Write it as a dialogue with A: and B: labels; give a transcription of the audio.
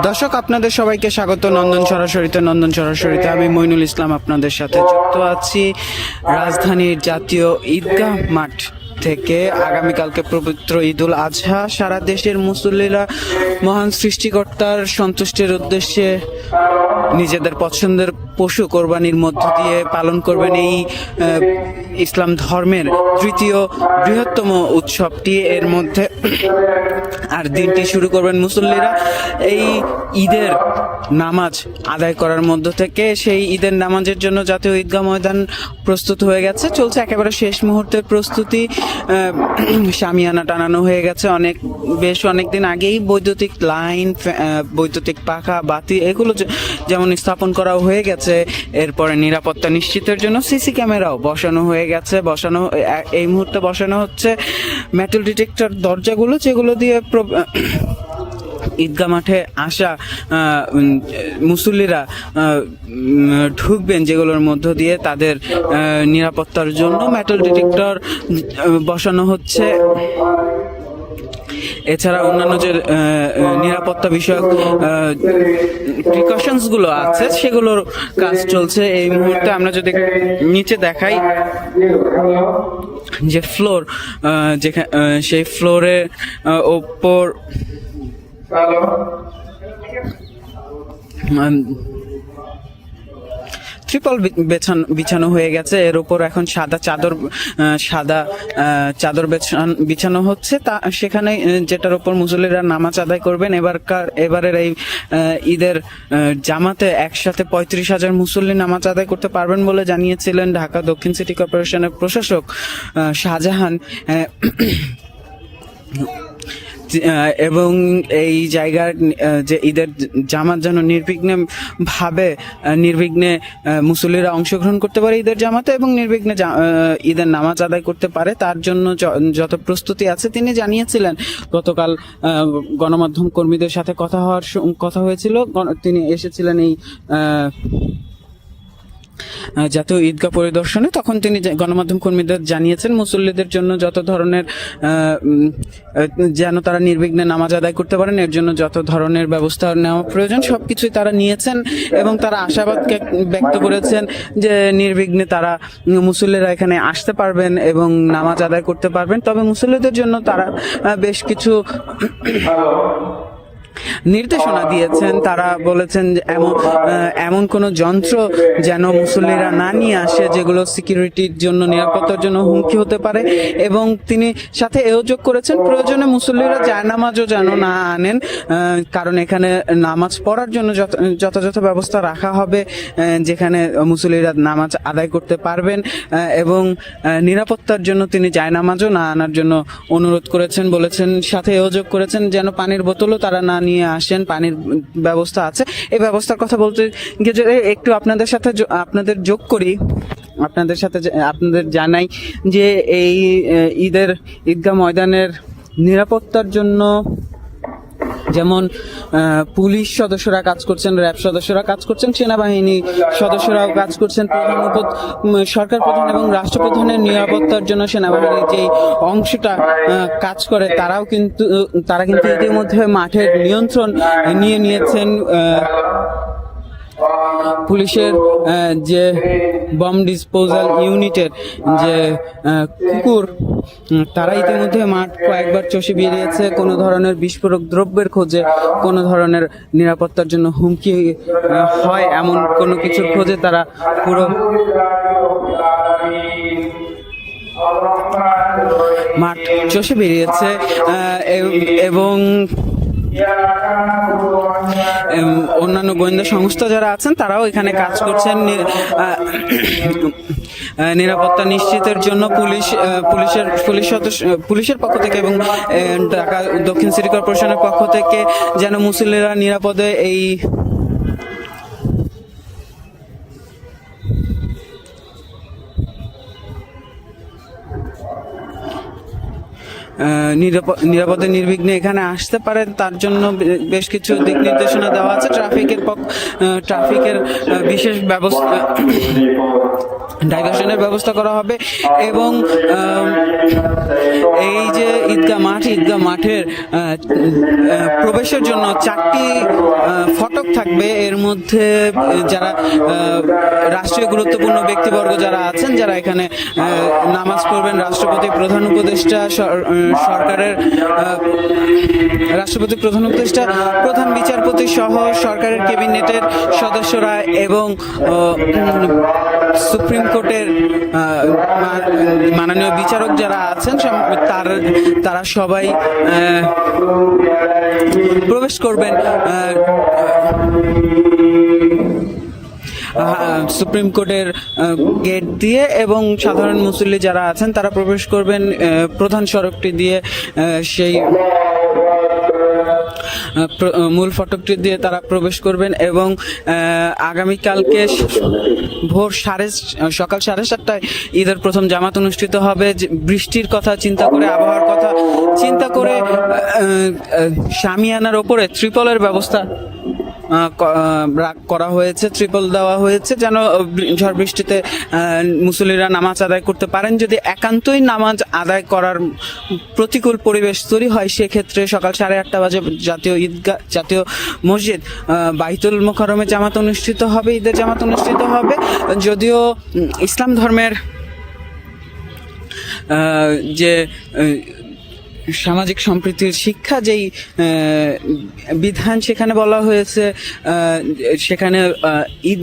A: দর্শক, আপনাদের সবাইকে স্বাগত নন্দন সরাসরিতে। আমি মইনুল ইসলাম আপনাদের সাথে যুক্ত আছি রাজধানীর জাতীয় ঈদগাহ মাঠ থেকে। আগামীকালকে পবিত্র ঈদুল আজহা। সারা দেশের মুসল্লিরা মহান সৃষ্টিকর্তার সন্তুষ্টির উদ্দেশ্যে নিজেদের পছন্দের পশু কোরবানির মধ্য দিয়ে পালন করবেন এই ইসলাম ধর্মের তৃতীয় বৃহত্তম উৎসবটি। এর মধ্যে আর দিনটি শুরু করবেন মুসল্লিরা এই ঈদের নামাজ আদায় করার মধ্য থেকে। সেই ঈদের নামাজের জন্য জাতীয় ঈদগাহ ময়দান প্রস্তুত হয়ে গেছে, চলছে একেবারে শেষ মুহূর্তের প্রস্তুতি। শামিয়ানা টানানো হয়ে গেছে অনেক দিন আগেই। বৈদ্যুতিক লাইন, বৈদ্যুতিক পাখা, বাতি এগুলো যেমন স্থাপন করা হয়ে গেছে। এরপরে নিরাপত্তা নিশ্চিতের জন্য সিসি ক্যামেরাও বসানো হয়ে গেছে। এই মুহূর্তে বসানো হচ্ছে মেটাল ডিটেক্টর দরজাগুলো, যেগুলো দিয়ে ঈদগাহ মাঠে আসা মুসল্লিরা ঢুকবেন, যেগুলোর মধ্য দিয়ে তাদের নিরাপত্তার জন্য মেটাল ডিটেক্টর বসানো হচ্ছে। এছাড়া অন্যান্য যে নিরাপত্তা বিষয়ক প্রিকশনস গুলো আছে সেগুলোর কাজ চলছে এই মুহূর্তে। আমরা যদি নিচে দেখাই, যে ফ্লোর, সেই ফ্লোরের ওপর ট্রিপল বিছানো হয়ে গেছে। এর উপর এখন সাদা চাদর বিছানো হচ্ছে, তা সেখানে যেটার উপর মুসল্লিরা নামাজ আদায় করবেন। এবারের এই ঈদের জামাতে একসাথে 35,000 মুসল্লি নামাজ আদায় করতে পারবেন বলে জানিয়েছিলেন ঢাকা দক্ষিণ সিটি কর্পোরেশনের প্রশাসক শাহজাহান। এবং এই জায়গার যে ঈদের জামাত যেন নির্বিঘ্নে মুসল্লিরা অংশগ্রহণ করতে পারে ঈদের জামাতে, এবং নির্বিঘ্নে ঈদের নামাজ আদায় করতে পারে, তার জন্য যত প্রস্তুতি আছে তিনি জানিয়েছিলেন। গতকাল গণমাধ্যম কর্মীদের সাথে কথা হয়েছিল। তিনি এসেছিলেন এই জাতীয় ঈদগাহ পরিদর্শনে। তখন তিনি গণমাধ্যম কর্মীদের জানিয়েছেন মুসল্লিদের জন্য যত ধরনের যেন তারা নির্বিঘ্নে নামাজ আদায় করতে পারেন, এর জন্য যত ধরনের ব্যবস্থা নেওয়া প্রয়োজন সবকিছুই তারা নিয়েছেন। এবং তারা আশাবাদ ব্যক্ত করেছেন যে নির্বিঘ্নে তারা মুসল্লিরা এখানে আসতে পারবেন এবং নামাজ আদায় করতে পারবেন। তবে মুসল্লিদের জন্য তারা বেশ কিছু নির্দেশনা দিয়েছেন। তারা বলেছেন যে এমন কোনো যন্ত্র যেন মুসল্লিরা না নিয়ে আসে যেগুলো সিকিউরিটির জন্য, নিরাপত্তার জন্য হুমকি হতে পারে। এবং তিনি সাথে এও যোগ করেছেন প্রয়োজনে মুসল্লিরা জায়নামাজও যেন না আনেন, কারণ এখানে নামাজ পড়ার জন্য যথাযথ ব্যবস্থা রাখা হবে, যেখানে মুসল্লিরা নামাজ আদায় করতে পারবেন। এবং নিরাপত্তার জন্য তিনি জায়নামাজও না আনার জন্য অনুরোধ করেছেন। বলেছেন, সাথে এও যোগ করেছেন যেন পানির বোতলও তারা না নিয়ে আসেন, পানির ব্যবস্থা আছে। এই ব্যবস্থার কথা বলতে গিয়ে একটু আপনাদের যোগ করি, আপনাদের জানাই যে এই ঈদগাহ ময়দানের নিরাপত্তার জন্য যেমন পুলিশ সদস্যরা কাজ করছেন, র্যাব সদস্যরা কাজ করছেন, সেনাবাহিনী সদস্যরাও কাজ করছেন। সরকার প্রধান এবং রাষ্ট্রপ্রধানের নিরাপত্তার জন্য সেনাবাহিনীর যে অংশটা কাজ করে তারা কিন্তু ইতিমধ্যে মাঠের নিয়ন্ত্রণ নিয়ে নিয়েছেন। পুলিশের যে বম ডিসপোজাল ইউনিটের যে কুকুর, তারা ইতিমধ্যে মাঠ কয়েকবার চষে বেরিয়েছে কোনো ধরনের বিস্ফোরক দ্রব্যের খোঁজে, কোনো ধরনের নিরাপত্তার জন্য হুমকি হয় এমন কোনো কিছুর খোঁজে তারা পুরো মাঠ চষে বেরিয়েছে। এবং অন্যান্য গোয়েন্দা সংস্থা যারা আছেন তারাও এখানে কাজ করছেন নিরাপত্তা নিশ্চিতের জন্য। পুলিশের পক্ষ থেকে এবং ঢাকা দক্ষিণ সিটি কর্পোরেশনের পক্ষ থেকে যেন মুসল্লিরা নিরাপদে এই নিরাপদে নির্বিঘ্নে এখানে আসতে পারে, তার জন্য বেশ কিছু দিক নির্দেশনা দেওয়া আছে। ট্রাফিকের বিশেষ ব্যবস্থা ডাইভার্সনের ব্যবস্থা করা হবে এবং এই যে ঈদগাহ মাঠের প্রবেশের জন্য 4টি ফটক থাকবে। এর মধ্যে যারা রাষ্ট্রীয় গুরুত্বপূর্ণ ব্যক্তিবর্গ যারা আছেন, যারা এখানে নামাজ পড়বেন, রাষ্ট্রপতি, প্রধান উপদেষ্টা, প্রধান বিচারপতি সহ সরকারের ক্যাবিনেটের সদস্যরা এবং সুপ্রিম কোর্টের মাননীয় বিচারক যারা আছেন তারা সবাই প্রবেশ করবেন সুপ্রিম কোর্টের গেট দিয়ে, এবং সাধারণ মুসল্লি যারা আছেন তারা প্রবেশ করবেন প্রধান সড়কটি দিয়ে, সেই মূল ফটকটি দিয়ে তারা প্রবেশ করবেন। এবং আগামীকালকে সকাল 7:30টায় ঈদের প্রথম জামাত অনুষ্ঠিত হবে। বৃষ্টির কথা চিন্তা করে, আবহাওয়ার কথা চিন্তা করে শামিয়ানার ওপরে ত্রিপলের ব্যবস্থা করা হয়েছে, ত্রিপল দেওয়া হয়েছে যেন ঝড় বৃষ্টিতে মুসল্লিরা নামাজ আদায় করতে পারেন। যদি একান্তই নামাজ আদায় করার প্রতিকূল পরিবেশ তৈরি হয়, সেক্ষেত্রে সকাল 8:30 বাজে জাতীয় মসজিদ বাইতুল মোকাররমে জামাত অনুষ্ঠিত হবে, ঈদের জামাত অনুষ্ঠিত হবে। যদিও ইসলাম ধর্মের যে সামাজিক সম্প্রীতির শিক্ষা যেই বিধান সেখানে বলা হয়েছে, সেখানে ঈদ